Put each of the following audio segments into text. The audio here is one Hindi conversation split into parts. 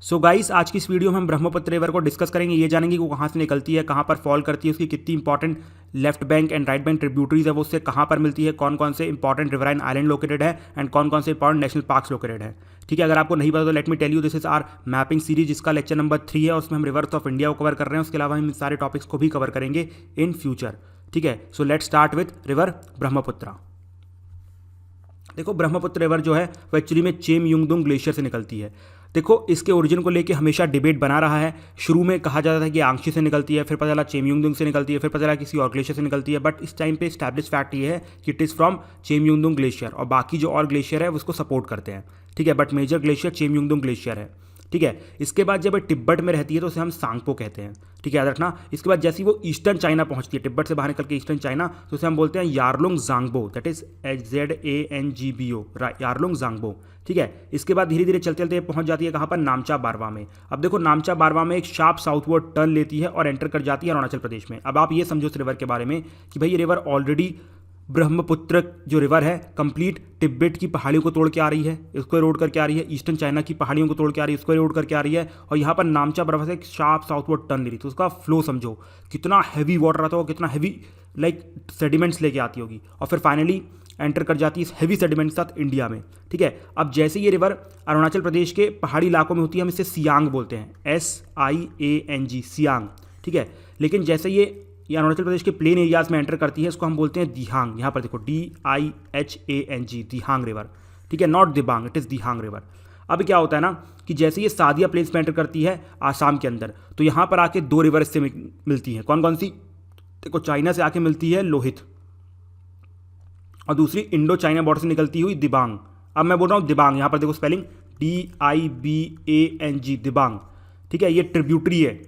सो गाइस, आज की इस वीडियो में हम ब्रह्मपुत्र रिवर को डिस्कस करेंगे। ये जानेंगे कि वो कहाँ से निकलती है, कहाँ पर फॉल करती है, उसकी कितनी important left bank and right bank tributaries है, वो उससे कहाँ पर मिलती है, कौन कौन से इंपॉर्टेंट रिवराइन आइलैंड लोकेटेड है एंड कौन कौन से इंपॉर्टेंट नेशनल पार्क्स लोकेटेड है। ठीक है, अगर आपको नहीं पता तो let me tell you, this is our mapping series, जिसका लेक्चर नंबर 3 है और उसमें हम रिवर्स ऑफ इंडिया को कवर कर रहे हैं। उसके अलावा हम इन सारे टॉपिक्स को भी कवर करेंगे इन फ्यूचर। ठीक है, so let start with river Brahmaputra. देखो, ब्रह्मपुत्र रिवर जो है वो एक्चुअली में चेमयुंगदुंग ग्लेशियर से निकलती है। देखो, इसके ओरिजिन को लेके हमेशा डिबेट बना रहा है। शुरू में कहा जाता था कि आंशी से निकलती है, फिर पता चला चेमयुंगदुंग से निकलती है, फिर पता चला किसी और ग्लेशियर से निकलती है। बट इस टाइम पे स्टैब्लिश फैक्ट ये है कि इट इज़ फ्रॉम चेमयुंगदुंग ग्लेशियर, और बाकी जो और ग्लेशियर है उसको सपोर्ट करते हैं। ठीक है, बट मेजर ग्लेशियर चेमयुंगदुंग ग्लेशियर है। ठीक है, इसके बाद जब तिब्बत में रहती है तो उसे हम सांगपो कहते हैं। ठीक है, याद रखना। इसके बाद जैसे ही वो ईस्टर्न चाइना पहुंचती है, तिब्बत से बाहर निकल के ईस्टर्न चाइना, तो उसे हम बोलते हैं Yarlung Zangbo, that is ZANGBO, Yarlung Zangbo. ठीक है, इसके बाद धीरे धीरे चलते चलते पहुंच जाती है कहाँ पर, नामचा बारवा में। अब देखो, नामचा बारवा में एक शार्प साउथवर्ड टर्न लेती है और एंटर कर जाती है अरुणाचल प्रदेश में। अब आप ये समझो इस रिवर के बारे में कि भाई ये रिवर ऑलरेडी, ब्रह्मपुत्र जो रिवर है, कंप्लीट तिब्बत की पहाड़ियों को तोड़ के आ रही है, इसको रोड करके आ रही है, ईस्टर्न चाइना की पहाड़ियों को तोड़ के आ रही है, इसको रोड करके आ रही है, और यहाँ पर नामचा बर्फ से एक शार्प साउथवर्ड टर्न ले रही। तो उसका फ्लो समझो, कितना हैवी वाटर आता होगा, कितना हैवी लाइक सेडिमेंट्स लेके आती होगी, और फिर फाइनली एंटर कर जाती है इस हैवी सेडिमेंट के साथ इंडिया में। ठीक है, अब जैसे ये रिवर अरुणाचल प्रदेश के पहाड़ी इलाकों में होती है, हम इसे सियांग बोलते हैं, SIANG, सियांग। ठीक है, लेकिन जैसे ये अरुणाचल प्रदेश के प्लेन एरियाज में एंटर करती है, इसको हम बोलते हैं दिहांग। यहाँ पर देखो, DIHANG, दिहांग रिवर। ठीक है, not Dibang, it is Dihang river. अब क्या होता है ना कि जैसे ये सादिया प्लेन्स में एंटर करती है आसाम के अंदर, तो यहाँ पर आके दो रिवर इससे मिलती हैं। कौन कौन सी? देखो, चाइना से आके मिलती है लोहित, और दूसरी इंडो चाइना बॉर्डर से निकलती हुई दिबांग। अब मैं बोल रहा हूँ दिबांग, यहाँ पर देखो स्पेलिंग DIBANG, दिबांग। ठीक है, ये ट्रिब्यूटरी है,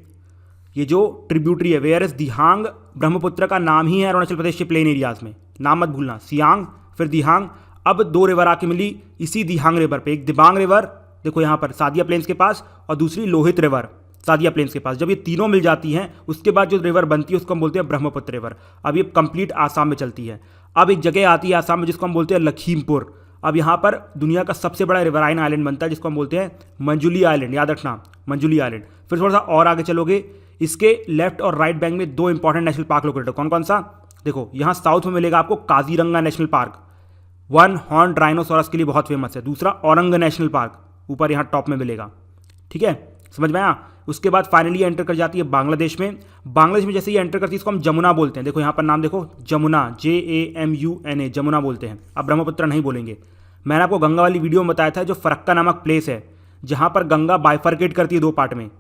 ये जो ट्रिब्यूटरी है, वेयर इज दिहांग, ब्रह्मपुत्र का नाम ही है अरुणाचल प्रदेश के प्लेन एरियाज में, नाम मत भूलना, सियांग फिर दिहांग। अब दो रिवर आके मिली इसी दिहांग रिवर पे, एक दिबांग रिवर देखो यहाँ पर सादिया प्लेन्स के पास, और दूसरी लोहित रिवर सादिया प्लेन्स के पास। जब ये तीनों मिल जाती हैं, उसके बाद जो रिवर बनती है उसको हम बोलते हैं ब्रह्मपुत्र रिवर। अब ये कंप्लीट आसाम में चलती है। अब एक जगह आती है आसाम में जिसको हम बोलते हैं लखीमपुर। अब यहाँ पर दुनिया का सबसे बड़ा रिवराइन आइलैंड बनता है, जिसको हम बोलते हैं मंजुली आइलैंड, याद रखना, मंजुली आइलैंड। फिर थोड़ा सा और आगे चलोगे, इसके लेफ्ट और राइट बैंक में दो इंपॉर्टेंट नेशनल पार्क लोकेटेड है। कौन कौन सा? देखो, यहाँ साउथ में मिलेगा आपको Kaziranga national park, one horn rhinoceros के लिए बहुत फेमस है। दूसरा औरंग नेशनल पार्क, ऊपर यहाँ टॉप में मिलेगा। ठीक है, समझ में आया? उसके बाद फाइनली एंटर कर जाती है बांग्लादेश में। बांग्लादेश में जैसे ही एंटर करती है इसको हम जमुना बोलते हैं। देखो यहाँ पर नाम देखो, जमुना, JAMUNA, जमुना बोलते हैं। अब ब्रह्मपुत्र नहीं बोलेंगे। मैंने आपको गंगा वाली वीडियो में बताया था, जो फरक्का नामक प्लेस है जहाँ पर गंगा बाइफर्केट करती है दो पार्ट में,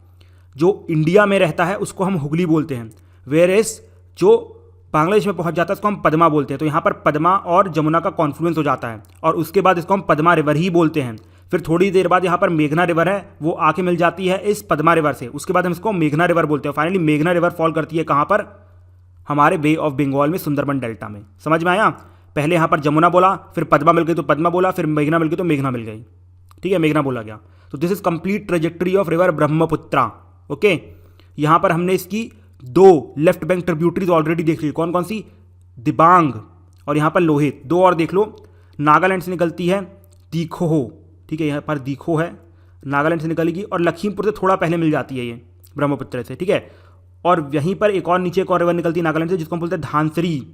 जो इंडिया में रहता है उसको हम हुगली बोलते हैं, वेयर एज जो बांग्लादेश में पहुंच जाता है उसको हम पद्मा बोलते हैं। तो यहाँ पर पद्मा और जमुना का कॉन्फ्लुएंस हो जाता है, और उसके बाद इसको हम पद्मा रिवर ही बोलते हैं। फिर थोड़ी देर बाद यहाँ पर मेघना रिवर है, वो आके मिल जाती है इस पद्मा रिवर से, उसके बाद हम इसको मेघना रिवर बोलते हैं। फाइनली मेघना रिवर फॉल करती है कहाँ पर? हमारे बे ऑफ बंगाल में, सुंदरबन डेल्टा में। समझ में आया? पहले यहाँ पर जमुना बोला, फिर पद्मा मिल गई तो पद्मा बोला, फिर मेघना मिल गई तो मेघना मिल गई। ठीक है, मेघना बोला गया। तो this is complete trajectory of river Brahmaputra. Okay, यहाँ पर हमने इसकी दो लेफ्ट बैंक ट्रिब्यूटरीज ऑलरेडी देख ली। कौन कौन सी? दिबांग और यहाँ पर लोहित। दो और देख लो, नागालैंड से निकलती है दीखो। ठीक है, यहाँ पर दीखो है, नागालैंड से निकलेगी, और लखीमपुर से थोड़ा पहले मिल जाती है ये ब्रह्मपुत्र से। ठीक है, और वहीं पर एक और नीचे एक और रिवर निकलती है नागालैंड से, जिसको हम बोलते हैं धांसरी।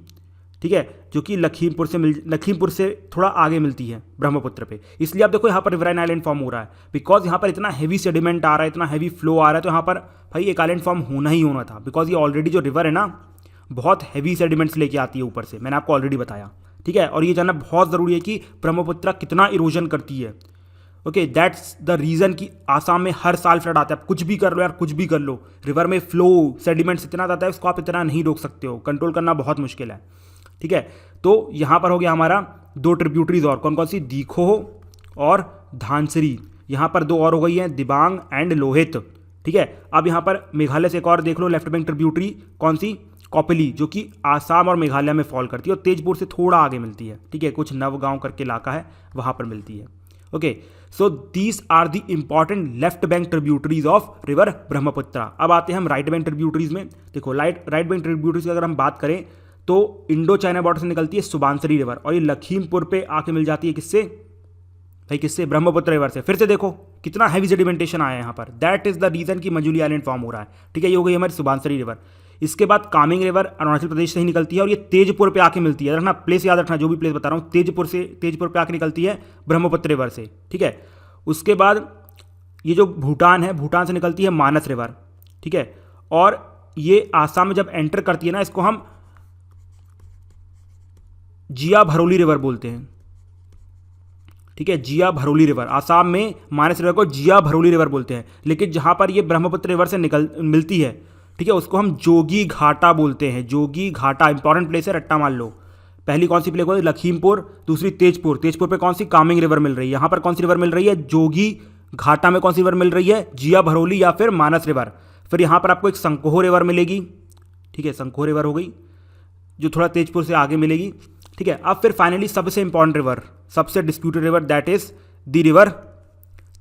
ठीक है, जो कि लखीमपुर से थोड़ा आगे मिलती है ब्रह्मपुत्र पे। इसलिए आप देखो यहाँ पर रिवराइन आइलैंड फॉर्म हो रहा है, बिकॉज यहाँ पर इतना हैवी सेडिमेंट आ रहा है, इतना हैवी फ्लो आ रहा है, तो यहाँ पर भाई एक आइलैंड फॉर्म होना ही होना था। बिकॉज ये ऑलरेडी जो रिवर है ना, बहुत हैवी सेडिमेंट्स लेके आती है ऊपर से, मैंने आपको ऑलरेडी बताया। ठीक है, और ये जानना बहुत ज़रूरी है कि ब्रह्मपुत्र कितना इरोजन करती है। ओके, दैट्स द रीज़न कि आसाम में हर साल फ्लड आता है। आप कुछ भी कर लो यार, कुछ भी कर लो, रिवर में फ्लो सेडिमेंट्स इतना आता है, उसको आप इतना नहीं रोक सकते हो, कंट्रोल करना बहुत मुश्किल है। ठीक है, तो यहाँ पर हो गया हमारा दो ट्रिब्यूटरीज, और कौन कौन सी? दीखो और धांसरी। यहाँ पर दो और हो गई हैं, दिबांग एंड लोहित। ठीक है, अब यहाँ पर मेघालय से एक और देख लो लेफ्ट बैंक ट्रिब्यूटरी, कौन सी? कौपिली, जो कि आसाम और मेघालय में फॉल करती है और तेजपुर से थोड़ा आगे मिलती है। ठीक है, कुछ नवगांव करके इलाका है, वहाँ पर मिलती है। Okay, so these are the important left bank tributaries of river Brahmaputra. अब आते हैं हम राइट बैंक ट्रिब्यूटरीज में। देखो, राइट बैंक ट्रिब्यूटरीज की अगर हम बात करें तो इंडो चाइना बॉर्डर से निकलती है सुबानसरी रिवर, और ये लखीमपुर पे आके मिल जाती है किससे? भाई किससे? ब्रह्मपुत्र रिवर से। फिर से देखो कितना हैवी सेडिमेंटेशन आया है यहाँ पर। दैट इज द रीजन कि मजुली आइलैंड फॉर्म हो रहा है। ठीक है, ये हो गई हमारी सुबनसिरी रिवर। इसके बाद कामेंग रिवर अरुणाचल प्रदेश से ही निकलती है और ये तेजपुर पे आके मिलती है। रखना प्लेस याद रखना, जो भी प्लेस बता रहा हूँ, तेजपुर पे आके निकलती है ब्रह्मपुत्र रिवर से। ठीक है, उसके बाद ये जो भूटान है, भूटान से निकलती है मानस रिवर। ठीक है, और ये आसाम में जब एंटर करती है ना, इसको हम जिया भरोली रिवर बोलते हैं। ठीक है, जिया भरोली रिवर। आसाम में मानस रिवर को जिया भरोली रिवर बोलते हैं, लेकिन जहां पर ये ब्रह्मपुत्र रिवर से मिलती है, ठीक है, उसको हम जोगी घाटा बोलते हैं। जोगी घाटा इंपॉर्टेंट प्लेस है, रट्टा मान लो। पहली कौन सी प्लेस है? लखीमपुर। दूसरी तेजपुर। तेजपुर पे कौन सी? कामेंग रिवर मिल रही है। यहां पर कौन सी रिवर मिल रही है? जोगी घाटा में कौन सी रिवर मिल रही है? जिया भरोली या फिर मानस रिवर। फिर यहां पर आपको एक संकोह रिवर मिलेगी। ठीक है, संकोह रिवर हो गई, जो थोड़ा तेजपुर से आगे मिलेगी। ठीक है, अब फिर फाइनली सबसे इंपॉर्टेंट रिवर, सबसे disputed river, that is the river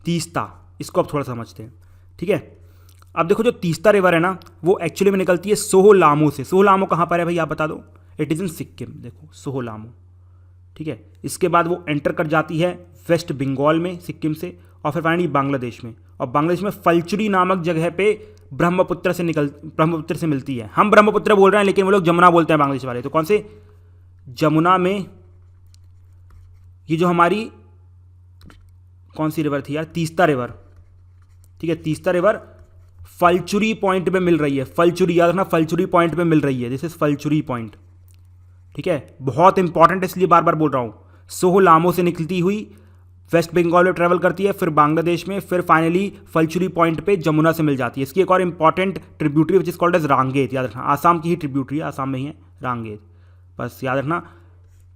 Teesta. इसको अब थोड़ा समझते हैं। ठीक है, अब देखो जो तीस्ता रिवर है ना, वो एक्चुअली में निकलती है सोहलामू से। सोहलामू कहाँ पर है भाई, आप बता दो? It is in Sikkim. देखो सोहलामू। ठीक है, इसके बाद वो एंटर कर जाती है वेस्ट बंगाल में सिक्किम से, और फिर फाइनली बांग्लादेश में। और बांग्लादेश में फलचुरी नामक जगह पे ब्रह्मपुत्र से मिलती है। हम ब्रह्मपुत्र बोल रहे हैं, लेकिन वो लोग जमुना बोलते हैं बांग्लादेश वाले। तो कौन से? जमुना में ये जो हमारी कौन सी रिवर थी यार? तीस्ता रिवर। ठीक है, तीस्ता रिवर फलचुरी पॉइंट पे मिल रही है। फलचुरी याद रखना, फलचुरी पॉइंट पे मिल रही है। दिस इज फलचुरी पॉइंट। ठीक है, बहुत इंपॉर्टेंट है, इसलिए बार बार बोल रहा हूं। सोहलामो से निकलती हुई वेस्ट बंगाल में ट्रेवल करती है, फिर बांग्लादेश में, फिर फाइनली फलचुरी पॉइंट पे जमुना से मिल जाती है। इसकी एक और important tributary which is called as Rangit. याद रखना, आसाम की ही ट्रिब्यूटरी है, आसाम में ही है रांगेत। बस याद रखना,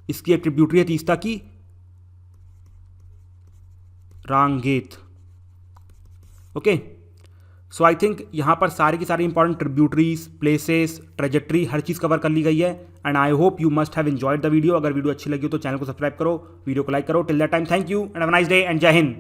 इसकी एक ट्रिब्यूटरी है तीस्ता की, रांगेत। ओके, सो आई थिंक यहाँ पर सारी की सारी इंपॉर्टेंट ट्रिब्यूटरीज, प्लेसेस, ट्रेजेक्ट्री, हर चीज़ कवर कर ली गई है। And I hope you must have enjoyed the video. अगर वीडियो अच्छी लगी हो तो चैनल को सब्सक्राइब करो, वीडियो को लाइक करो। Till that time, thank you and have a nice day and जय हिंद।